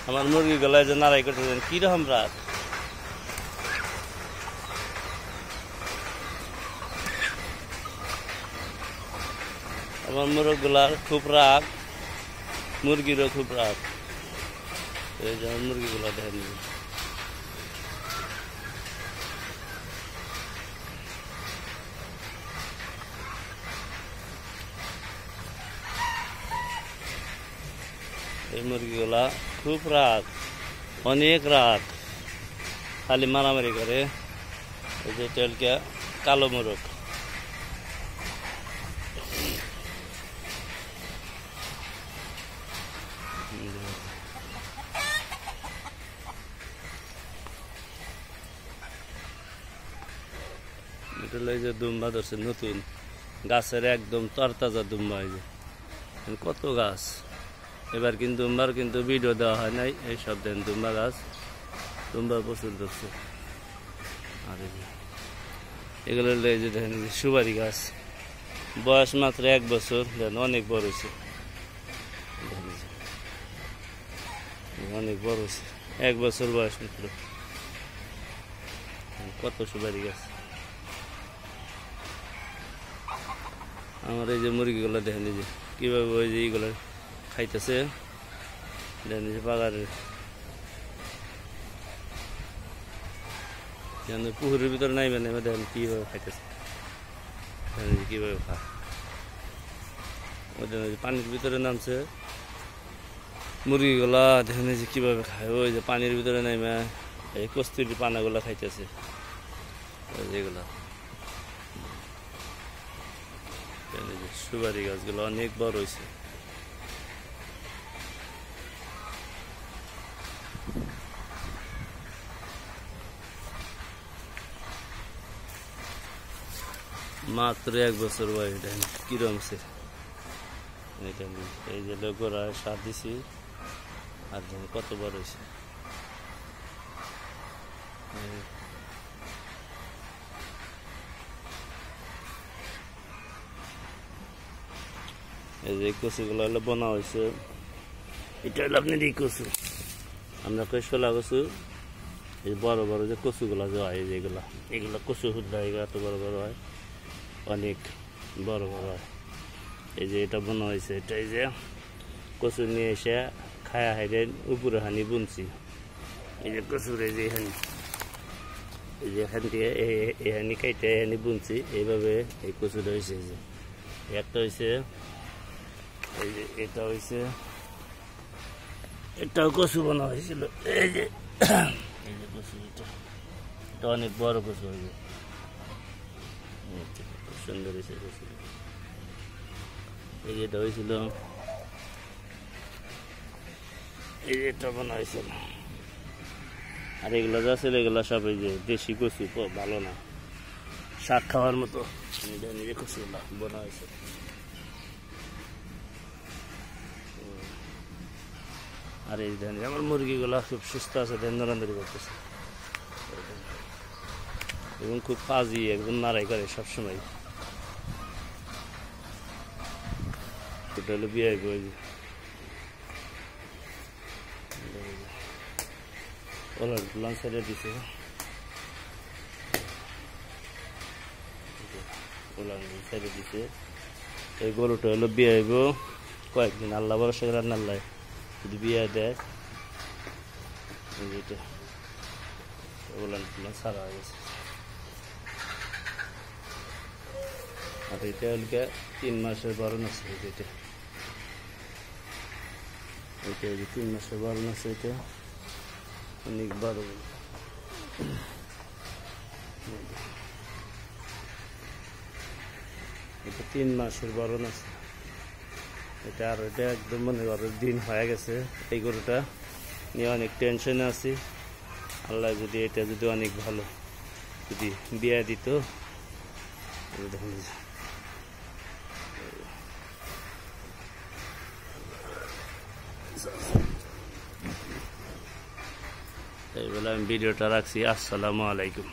আমার মুরগি গলায় যে নাড়াই করতেছেন কিরকম রাত আমার মুরগগুলার খুব রাগ মুরগিরও খুব রাগ এই যে আমার মুরগিগুলা দেখেন এই মুরগিগুলা খুব রাগ অনেক রাগ খালি মারামারি করে এই যে তেলকে কালো মোরগ এই যে দুম্বা ধরছে নতুন গাছের একদম তরতাজা দুম্বা এই যে কত গাছ এবার কিন্তু দুম্বার কিন্তু ভিডিও দেওয়া হয় নাই এই সব দেন দুম্বা গাছ দুম্বা প্রচুর ধরছে আর এগুলো এই যে দেখেন সুপারি গাছ বয়স মাত্র 1 বছর দেন অনেক বড় হয়েছে অনেক বড় হয়েছে 1 বছর বয়স মাত্র কত সুপারি গাছ আমার এই যে মুরগিগুলো দেখেন এই যে কিভাবে ওই যে এইগুলো খাইতেছে দেখেন যে পাগারের পুকুরের ভিতরে নাইবে নেবে দেখেন কিভাবে খাইতেছে কিভাবে খায় ওই পানির ভিতরে নামছে মুরগিগুলা দেখেন যে কিভাবে খায় ওই যে পানির ভিতরে নাইমে এই কস্তুরি পানাগুলা খাইতেছে যেগুলা সুপারি গাছগুলো অনেক বড় হয়েছে মাত্র 1 বছর বয়স দেখেন কিরমছে এই যে লোকরা সার দিছি আর কত বড় হয়েছে এই যে কচুগুলো হলো বোনা হয়েছে এটা হলো আপনার এই কচু আমরা কই শোলা কচু এই বড় বড় যে কচুগুলো যে হয় যেগুলো এগুলো কচু হুদ্দা এগুলো এত বড় বড় হয় অনেক বড় বড় হয় এই যে এটা বোনা হয়েছে এটা এই যে কচু নিয়ে এসে খায়া হাইডে উপরে হানি বুনছি এই যে কচুর এই যে এখানে এই যে এখান থেকে এখানে কাইটে এখানে বুনছি এইভাবে এই কচুটা হয়েছে এই যে একটা হয়েছে এই যে এটা হয়েছে এটাও কচু বানা হয়েছিল এই যে কচু এটা অনেক বড় কচু হয়েছে খুব সুন্দর হয়েছে কচু এই যেটা হয়েছিল এই যে এটা বানা হয়েছিল আর এগুলো যা ছিল এগুলো সব এই যে দেশি কচু ভালো না শাক খাওয়ার মতো নিজে কচুগুলা বোনা হয়েছে আর এই দেন আমার মুরগিগুলা খুব সুস্থ আছে দেন নরান্দরি করতেছে এবং খুব পাজি একদম নাড়াই করে সবসময় এটা হলো বিয়ে ওলান ছেড়ে দিছে ওলান ছেড়ে দিছে এই গরুটা হলো বিয়ে হইব কয়েকদিন আল্লাহ ভরসা করে আল্লাহ যদি বিয়ে দেয় এটা ওলান টুলান সারা হয়ে গেছে আর এটা হল 3 মাসের বারণ আছে এটা এটা 3 মাসের বারণ আছে এটা অনেক বড় এটা 3 মাসের বারণ আছে এটা আর এটা একদম মনে করো দিন হয়ে গেছে এই গরুটা নিয়ে অনেক টেনশনে আছি আল্লাহ যদি এটা যদি অনেক ভালো যদি বিয়ে দিত দেখুন এই বলে আমি ভিডিওটা রাখছি। আসসালামু আলাইকুম।